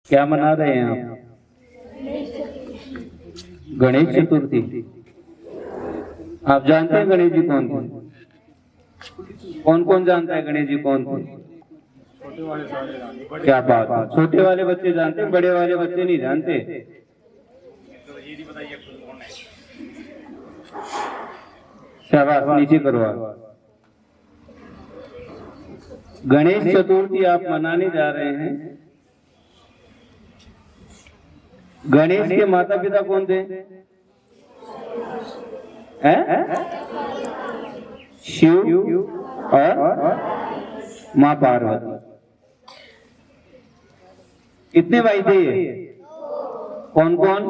क्या मना रहे हैं आप? गणेश चतुर्थी। आप जानते हैं गणेश जी कौन थे? कौन कौन जानता है गणेश जी कौन थे? क्या बात है, छोटे वाले बच्चे जानते हैं, बड़े वाले बच्चे नहीं जानते। शाबाश, नीचे करो आप। गणेश चतुर्थी आप मनाने जा रहे हैं। गणेश के माता पिता कौन थे? शिव और माँ पार्वती। कितने भाई थे ये? कौन कौन?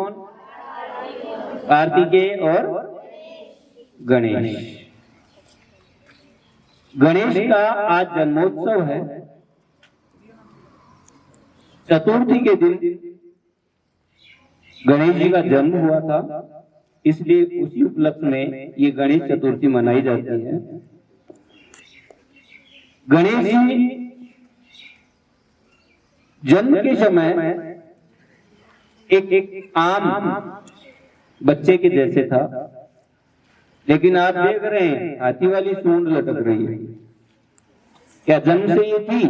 कार्तिकेय और गणेश। गणेश का आज जन्मोत्सव है। चतुर्थी के दिन गणेश जी का जन्म हुआ था, इसलिए उसी उपलक्ष्य में ये गणेश चतुर्थी मनाई जाती है। गणेश जी जन्म के समय एक आम बच्चे के जैसे था, लेकिन आप देख रहे हैं हाथी वाली सूंड लटक रही है। क्या जन्म से ये थी?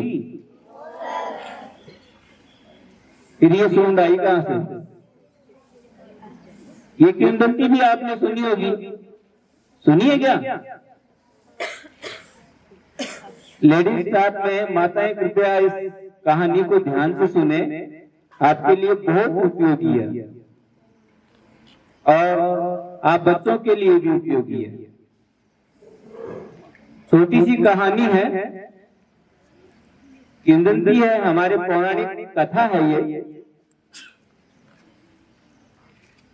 फिर ये सूंड आई कहां से? ये किंवदंती भी आपने सुनी होगी, सुनिए क्या? लेडीज स्टाफ में माताएं कृपया इस कहानी को ध्यान से सुने, आपके लिए बहुत उपयोगी है और आप बच्चों के लिए भी उपयोगी है। छोटी सी कहानी है, किंवदंती है, हमारे पौराणिक कथा है ये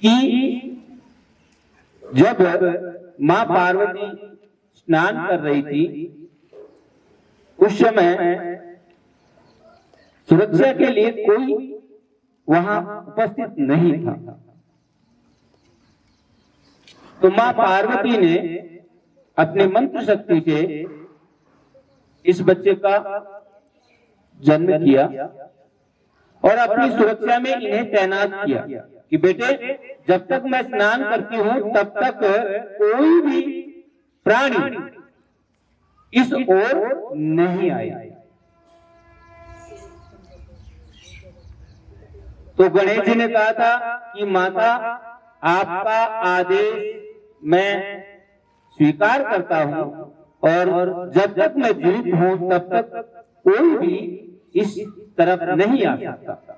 कि जब मां पार्वती स्नान कर रही थी, उस समय सुरक्षा के लिए कोई वहां उपस्थित नहीं था। तो मां पार्वती ने अपने मंत्र शक्ति से इस बच्चे का जन्म किया और अपनी सुरक्षा में इन्हें तैनात किया कि बेटे, जब तक मैं स्नान करती हूं तब तक कोई भी प्राणी इस ओर नहीं आए। तो गणेश जी ने कहा था कि माता, आपका आदेश मैं स्वीकार करता हूं और जब तक मैं जीवित हूं तब तक कोई भी इस तरफ नहीं आ सकता।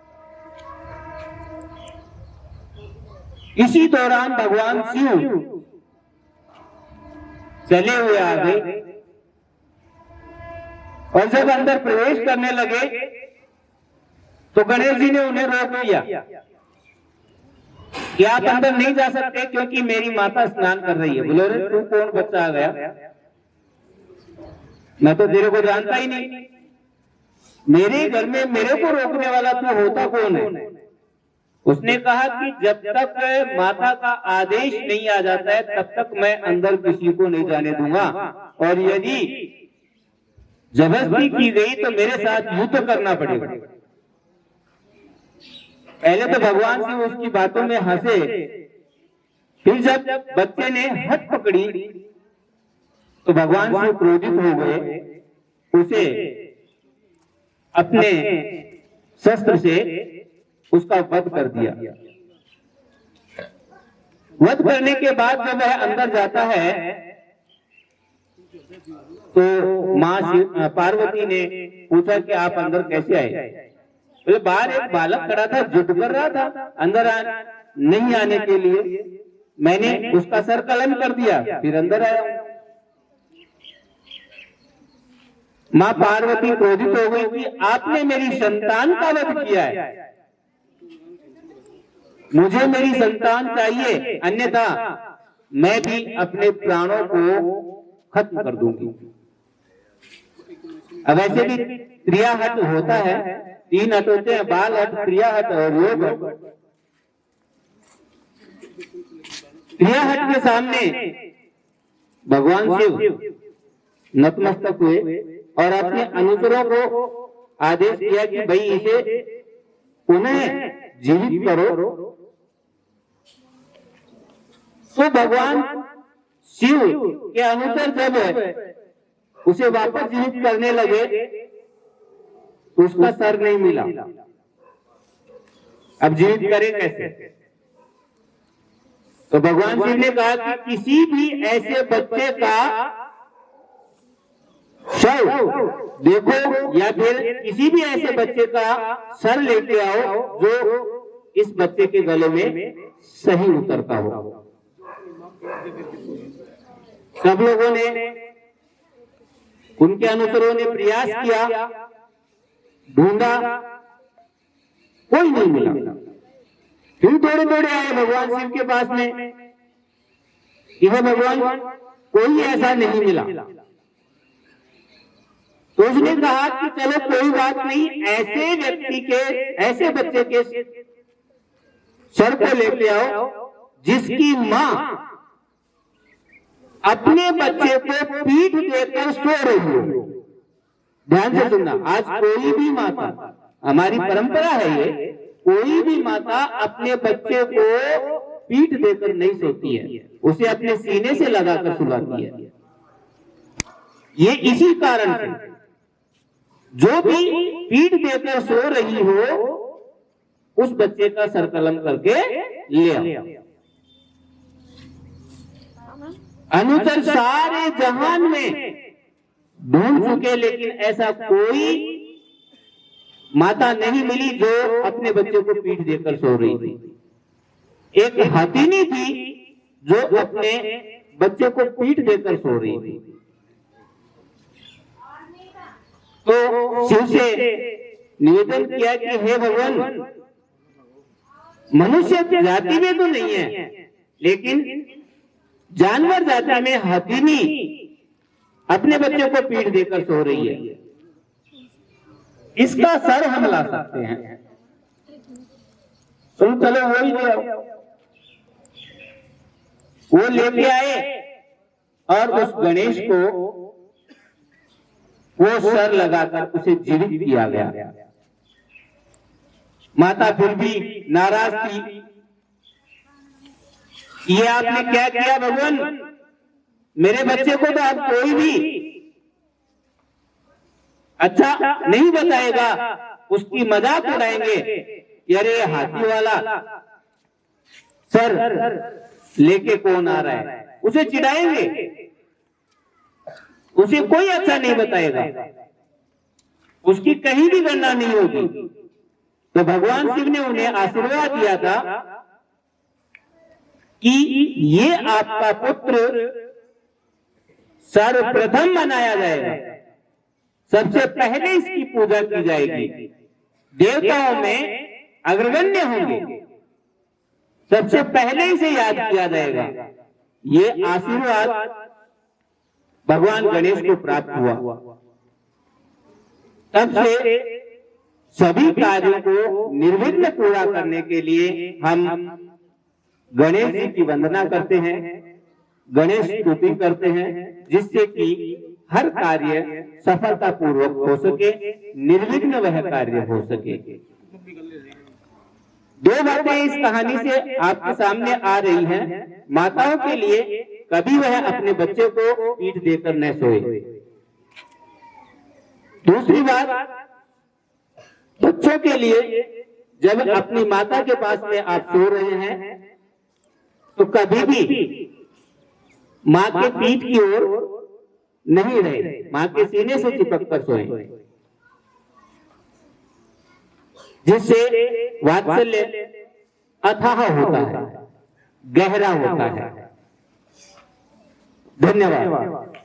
इसी दौरान भगवान शिव चले हुए आ गए और जब अंदर प्रवेश करने लगे तो गणेश जी ने उन्हें रोक दिया कि आप अंदर नहीं जा सकते क्योंकि मेरी माता स्नान कर रही है। बोले, रे तू कौन बच्चा आ गया? मैं तो तेरे को जानता ही नहीं, मेरे घर में मेरे को रोकने वाला तू होता कौन है? उसने कहा कि जब तक माता का आदेश नहीं आ जाता है तब तक मैं अंदर किसी को नहीं जाने दूंगा, और यदि जबरदस्ती की गई तो मेरे साथ युद्ध करना पड़ेगा। पहले तो भगवान से उसकी बातों में हंसे, फिर जब बच्चे ने हट पकड़ी तो भगवान से क्रोधित हो गए, उसे अपने शस्त्र से उसका वध कर दिया। वध करने के बाद जब वह अंदर जाता है तो मां पार्वती ने पूछा कि आप अंदर कैसे आए? बोले, बाहर एक बालक खड़ा था, जिद कर रहा था अंदर नहीं आने के लिए, मैंने उसका सर कलम कर दिया, फिर अंदर आया हूं। मां पार्वती क्रोधित हो गई कि आपने मेरी संतान का वध किया है, मुझे मेरी संतान चाहिए, अन्यथा मैं भी अपने प्राणों को खत्म कर दूंगी। अब ऐसे भी क्रिया हट होता है, 3 हट होते हैं, बाल हट, क्रिया हट और योग हट। क्रिया हट के सामने भगवान शिव नतमस्तक हुए और अपने अनुचरों को आदेश दिया कि भाई इसे उन्हें जीवित करो। तो भगवान शिव के अनुसार जब उसे वापस जीवित करने लगे, उसका सर नहीं मिला। अब जीवित करें कैसे? तो भगवान शिव ने कहा कि किसी भी ऐसे बच्चे का शव देखो या फिर किसी भी ऐसे बच्चे का सर लेके आओ जो इस बच्चे के गले में सही उतरता हो। सब लोगों ने, उनके अनुचरों ने प्रयास किया, ढूंढा, कोई नहीं मिला। फिर दौड़े दौड़े आए भगवान शिव के पास में कि हे भगवान, कोई ऐसा नहीं मिला। तो उसने कहा कि चलो कोई बात नहीं, ऐसे व्यक्ति के, ऐसे बच्चे के सर को लेके आओ जिसकी मां अपने बच्चे को पीठ देकर सो रही हो। ध्यान से सुनना, आज कोई भी माता, हमारी परंपरा है ये, कोई भी माता अपने बच्चे को पीठ देकर नहीं सोती है, उसे अपने सीने से लगाकर सुलाती है। ये इसी कारण से जो भी पीठ देकर सो रही हो उस बच्चे का सर कलम करके ले आओ। अनुचर सारे जहान में ढूंढ चुके, लेकिन ऐसा कोई माता नहीं मिली जो अपने बच्चे को पीठ देकर सो रही थी। एक हथिनी थी जो अपने बच्चे को पीठ देकर सो रही थी। तो शिव से निवेदन किया कि हे भगवान, मनुष्य जाति में तो नहीं है, लेकिन जानवर जाति में हथिनी अपने बच्चे को पीठ देकर सो रही है, इसका सर हम ला सकते हैं। तो चलो वही ले आओ। वो लेके आए और उस गणेश को वो सर लगाकर उसे जीवित किया गया। माता फिर भी नाराज थी, ये आपने क्या किया भगवान, मेरे बच्चे को तो आप कोई भी अच्छा नहीं बताएगा, उसकी मजाक उड़ाएंगे, अरे हाथी वाला सर लेके कौन आ रहा है, उसे चिढ़ाएंगे, उसे कोई अच्छा नहीं बताएगा, उसकी कहीं भी गणना नहीं होगी। तो भगवान शिव ने उन्हें आशीर्वाद दिया था कि ये आपका पुत्र सर्वप्रथम मनाया जाएगा, सबसे पहले इसकी पूजा की जाएगी, देवताओं में अग्रगण्य होंगे, सबसे पहले इसे याद किया जाएगा। ये आशीर्वाद भगवान गणेश को प्राप्त हुआ। तब से सभी कार्यों को निर्विघ्न पूरा करने के लिए हम गणेश जी की वंदना करते हैं, गणेश स्तुति करते हैं, जिससे कि हर कार्य सफलतापूर्वक हो सके, निर्विघ्न वह कार्य हो सके। दो बातें इस कहानी से आपके सामने आ रही हैं। माताओं के लिए कभी वह अपने बच्चे को पीठ देकर न सोए। दूसरी बात, बच्चों के लिए जब अपनी माता के पास में आप सो रहे हैं तो कभी भी माँ के पीठ की ओर नहीं रहे, माँ के सीने से चिपक कर सोए, जिससे वात्सल्य अथाह होता है, गहरा होता है। धन्यवाद।